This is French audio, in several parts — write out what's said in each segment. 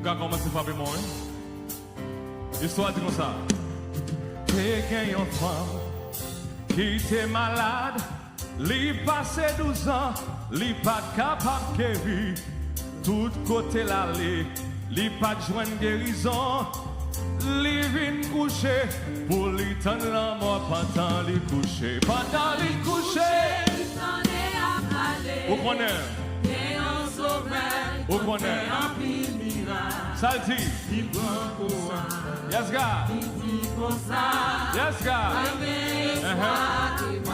qu'à commencer par moi. L'histoire dit comme ça. T'es gagné une femme qui était malade, lui passé 12 ans, lui pas capable de guérir. Tout côté l'aller, lui pas de joindre guérison. Lui vient coucher pour lui tendre la mort pendant lui coucher. Pendant lui coucher, vous connaissez? Vous connaissez? Ça le dit. Yes, God. Yes, God.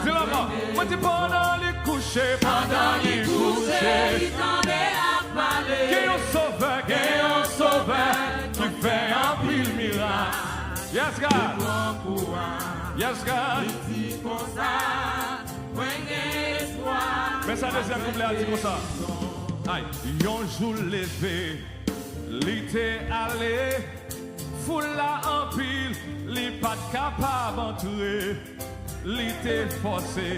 Dis-le moi. Moi, tu pendant lui coucher, pendant lui coucher. Qui est un sauveur qui fait un pile miracle. Yes, God. Yes, God. Mais ça deuxième couplet a dit comme ça. Aïe, yon jour levé, l'été allé, foule la en pile, li pas capable d'entrer, l'été forcé,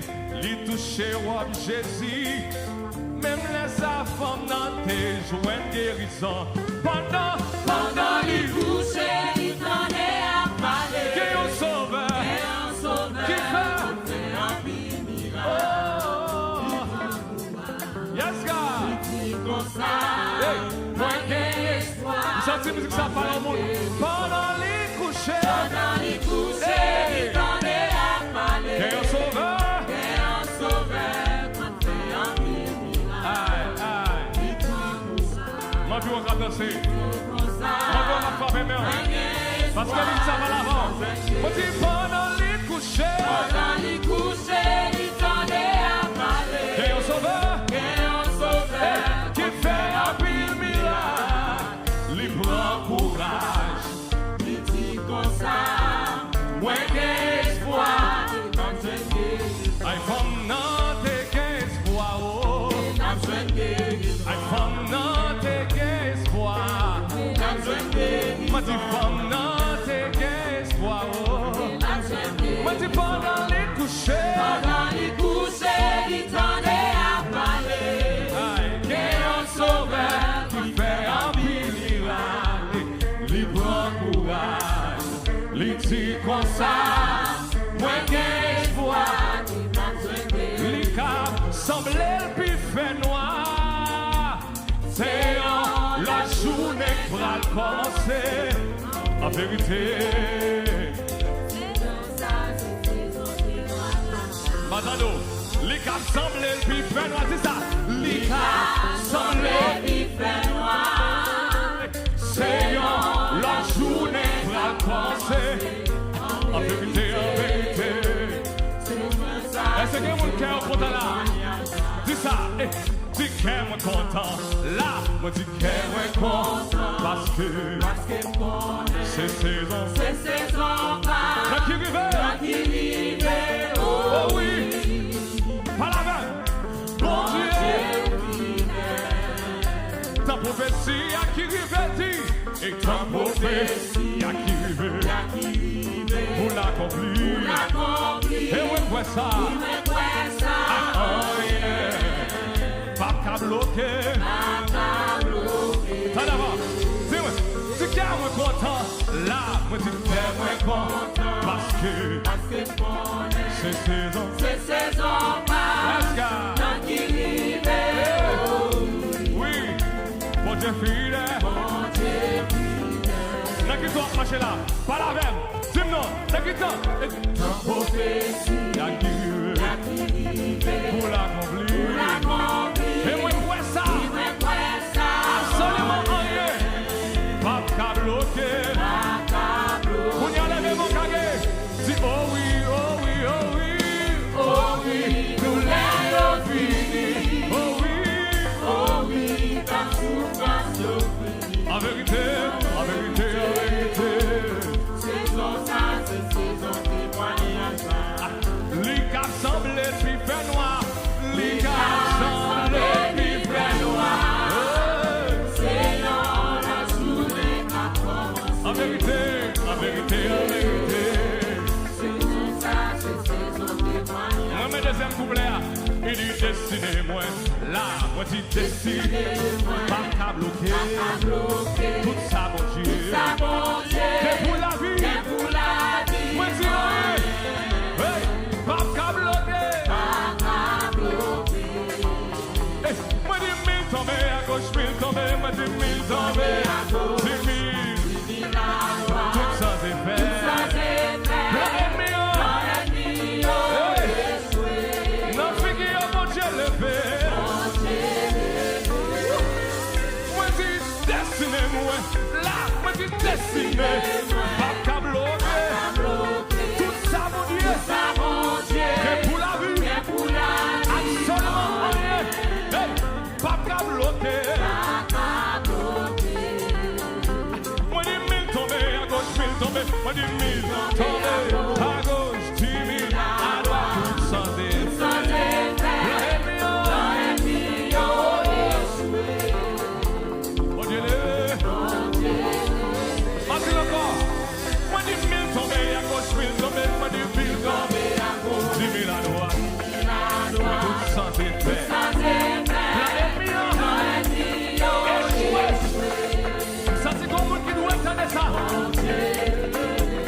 li touché roi Jésus, même les femmes dans tes joints guérison, pendant li couché, li t'en est à parler, qui est un sauveur, qui fait un pile miracle. Yes, God. Hey, moi j'ai espoir. Vous sentez musique ça parle au monde. Pendant les couchers. Il t'en est à parler. Qu'est un sauveur. Quand t'es en miracle. Aïe. Moi je vais danser. Moi je vais frapper mes mains. Parce que lui ça va l'avant. Moi je dis pendant les couchers. Il t'en est à parler. Qu'est un sauveur. Qui fait un pile miracle, li prend courage, li dit comme ça, moi j'ai espoir, I femme nan te gen espoir, oh, I femme nan te gen espoir, moi dis femme nan te gen espoir, oh, moi dis pendant les couchers, il t'en est à parler. Sauveur qui fait un miracle, li prend courage, li dit comme ça, moi j'ai espoir, li cap semble le plus fait noir, c'est la journée qui va commencer, en vérité. Matado, li cap semble le plus fait noir, c'est ça, li cap semble le plus fait noir, Seigneur, la journée va commencer, en vérité, Est-ce que mon cœur est content là? Dis ça, dis que moi content là, moi dis que moi content, parce que c'est saison, là qui rive, oh oui, pas la veille, bon Dieu. Ta prophétie a qui rive, et ta prophétie a qui rive, pour l'accomplir, et on voit ça, pas qu'à bloquer, t'as d'abord, dis-moi, si qu'à moi content, là, moi dis que moi content, parce que c'est saison, dans qui rive, bon Dieu fidèle, n'a qui toi marcher là, pas la même, dis-moi, n'a qui toi, ta prophétie, y'a qui rive, pour l'accomplir, et moi je ça, absolument rien, pas qu'à bloquer, pour y aller même au cagé, dis oh oui, nous l'avons fini, oh oui, ta souffrance. En vérité, c'est saison témoignage. Les cap semblent plus fait noir, les cap semblent plus fait noir. Seigneur, la journée a commencé. En vérité. C'est saison témoignage. Moi, mes deuxième couplet, il dit destinez-moi, là, moi dis destinez-moi, pas qu'à bloquer, toute moi, là, moi qui destiné, pas qu'à bloquer. Tout ça, mon Dieu, c'est pour la vie, absolument rien. Hey, pas qu'à bloquer. Moi, dis 1000 tombés, à gauche, 1000 tombés. Moi, dis 1000 tombés, à gauche, 10 000, à droite, tout sans défaite. Ça c'est comme moi qui doit entendre ça.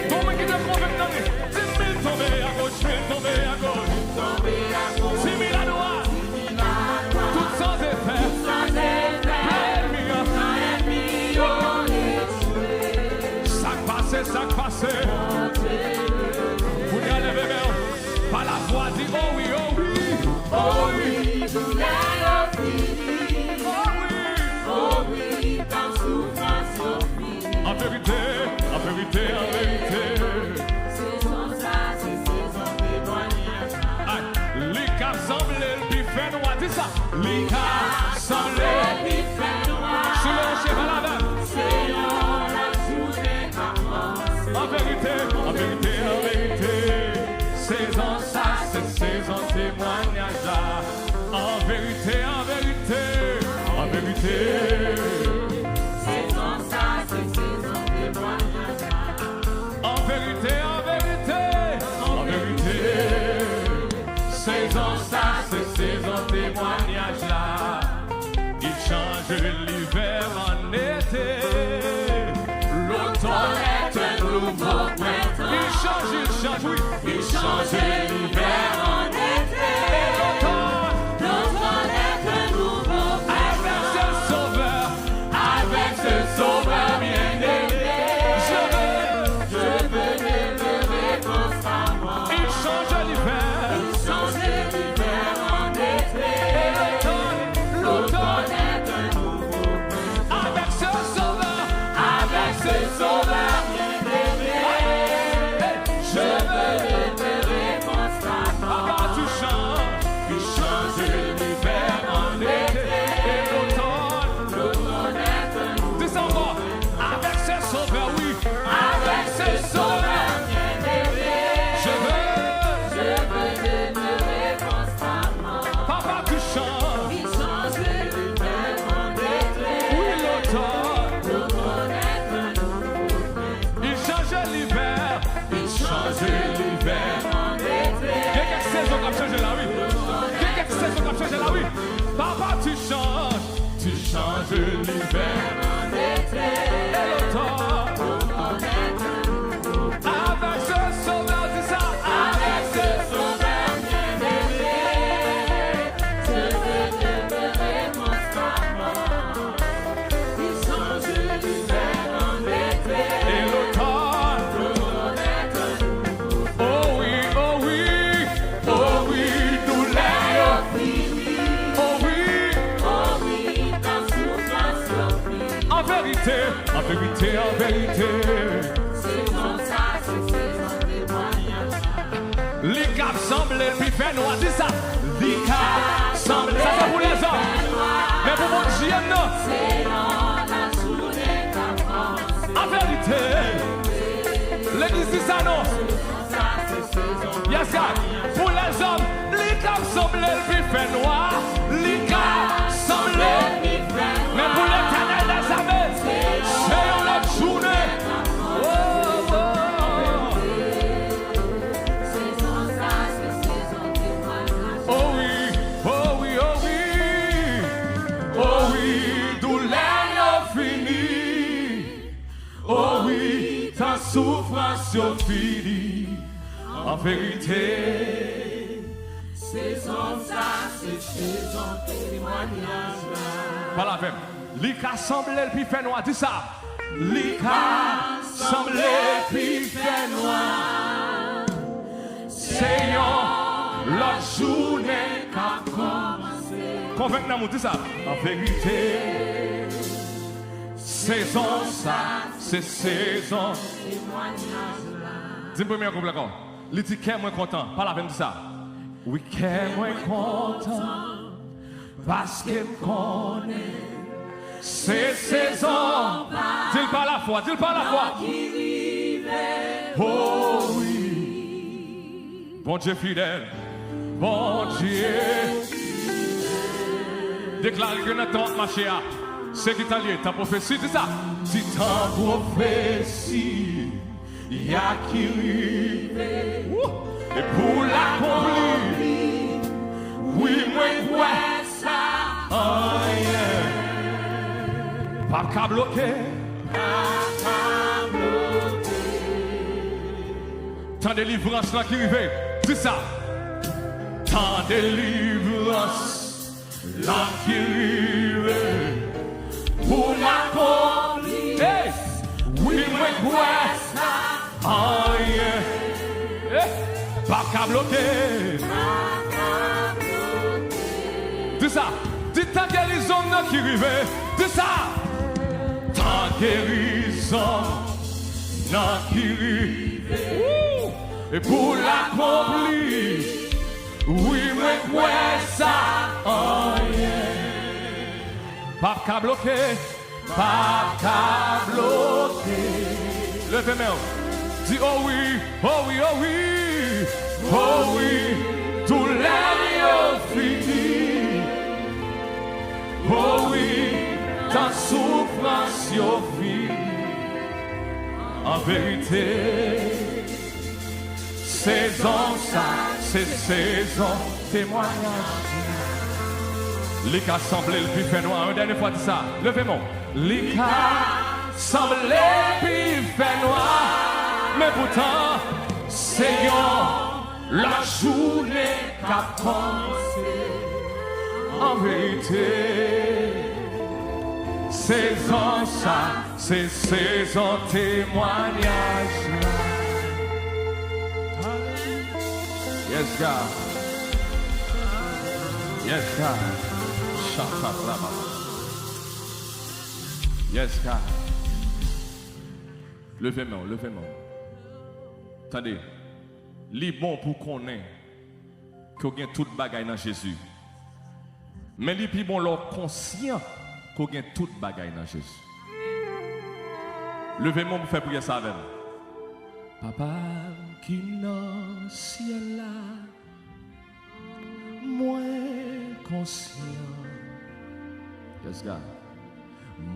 Comme moi qui doit comprendre. 10 000 tombés à gauche, 1000 tombés à gauche. 6 000 à droite. Tout sans effet. Ça passe. Vous y allez bébé. Par la voix dit oh oui, oh oui. Oh oui. En vérité, en vérité, en vérité. Les cas semblent le bifet noir, dis ça. Les cas semblent le bifet noir. Sur le cheval à la en vérité, en vérité, en vérité. Saison ça, c'est saison témoignage. En vérité, en vérité, en vérité. Saison ça, c'est saison témoignage. En vérité, en vérité, en vérité. Saison ça, c'est saison témoignage là. Il change l'hiver en été. L'automne est un nouveau printemps. Il change, oui. Il change l'hiver en été. L'automne est un nouveau printemps. Avec ce sauveur bien-aimé. Je veux demeurer constamment. Il change l'hiver. Il change l'hiver en été. L'automne est un nouveau printemps. Avec ce sauveur. Avec ce sauveur bien-aimé. Je veux demeurer constamment. Avant tu changes. Il change l'hiver en été. Et l'automne est un nouveau. Descends-moi. Avec ce sauveur, oui. Avec ce sauveur bien-aimé. Je veux demeurer constamment. Papa, tu changes. Il change l'hiver en été. Oui, l'automne est un nouveau. Il change l'hiver. Il change l'hiver en été. Quelques saisons qui ont changé la vie. Quelques saisons qui ont changé la vie. Papa, tu changes. Tu changes l'hiver en été. Et l'automne est un nouveau. Avec ce sauveur, dis ça. Avec ce sauveur bien-aimé. Je veux demeurer constamment. Il change l'hiver en été. Et l'automne est un nouveau. Oh oui, oh oui. Oh oui, nous l'ayons fini. Oh oui. Oh oui, ta souffrance surprise. En vérité, en vérité, en vérité. Saison ça, c'est saison témoignage. Les caps semblent puis fait noir, dis ça. Les caps semblent, ça c'est pour les hommes. Mais pour mon Dieu, non. C'est dans la journée qu'a commencé. En vérité, l'église dit ça, non. Yes, God. Pour les hommes, les caps semblent puis fait noir. Les caps semblent puis fait noir. Mais pour l'éternel des armées, c'est une journée. Oh, oh. Oh oui, oh oui, oh oui. Oh oui, douleur finie. Oh oui, ta souffrance finie. En vérité, saison ça, c'est saison témoignage. Par la même, l'Ika semble puis fait noir, dis ça. L'Ika semble puis fait noir. Seigneur, la journée qu'a commencé. Convainc-nous, dis ça. En vérité, saison ça, c'est saison. Dis-moi premier couple d'accord. Il dit qu'est moins content, pas la peine de ça. Oui, qu'est moins content, parce qu'il connaît. C'est saison. Dis-le pas la foi, dis-le pas la foi. Oh oui. Bon Dieu fidèle. Bon Dieu. Déclare que notre marché a. C'est qui t'a lié, ta prophétie, c'est ça. Si ta prophétie, il y a qui rive. Et pour l'accomplir, oui, moi, ouais, ça. Oh yeah. Pas qu'à bloquer. Tant de délivrance là qui arrive. C'est ça. Tant de délivrance là qui arrive. Pour l'accomplir. Hey. Oui, moi, ouais, ça. Oh yeah. Hey. Pas qu'à bloquer. C'est ça. Dis ta guérison qui arrive. C'est ça. Ta guérison qui arrive. Et pour l'accomplir, oui, mais ouais, ça. Oh yeah. Pas qu'à bloquer. Pas qu'à bloquer. Levez-moi. Dis oh oui, oh oui, oh oui. Oh oui. Tout l'année fini. Oh oui. Ta souffrance yo fini. En vérité, saison ça, c'est saison témoignage. Les cas semblent le plus fait noir. Une dernière fois de ça, levez-moi. Les cas semblent le plus fait noir. Mais pourtant, Seigneur, la journée qu'a commencé. En vérité, saison ça, c'est saison témoignage. Yes, God. Yes, God. Yes, God. Levez-moi, levez-moi. Attendez. Li bon pour qu'on ait qu'on gagne toute bagaille dans Jésus. Mais li plus bon leur conscient qu'on gagne toute bagaille dans Jésus. Levez-moi pour faire prier ça avec nous. Papa qui dans ciel là, moi conscient. Yes, God.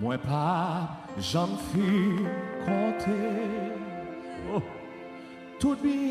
Moi pas j'en fais compter. Oh, tout bien.